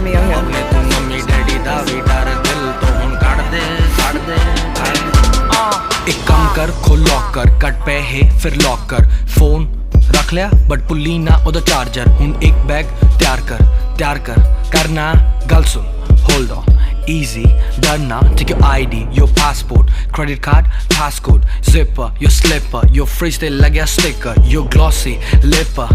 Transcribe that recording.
me out here. अपने तू mummy daddy दा भी डर दिल तो हुन कट दे एक काम कर खोल लॉकर कट पे है फिर लॉक कर फोन रख लिया बट पुल्ली ना ओदा चार्जर हुन एक बैग तैयार कर करना गल सुन hold on easy done now take your ID your passport credit card passcode zipper your slipper your fridge they lagya sticker your glossy lipper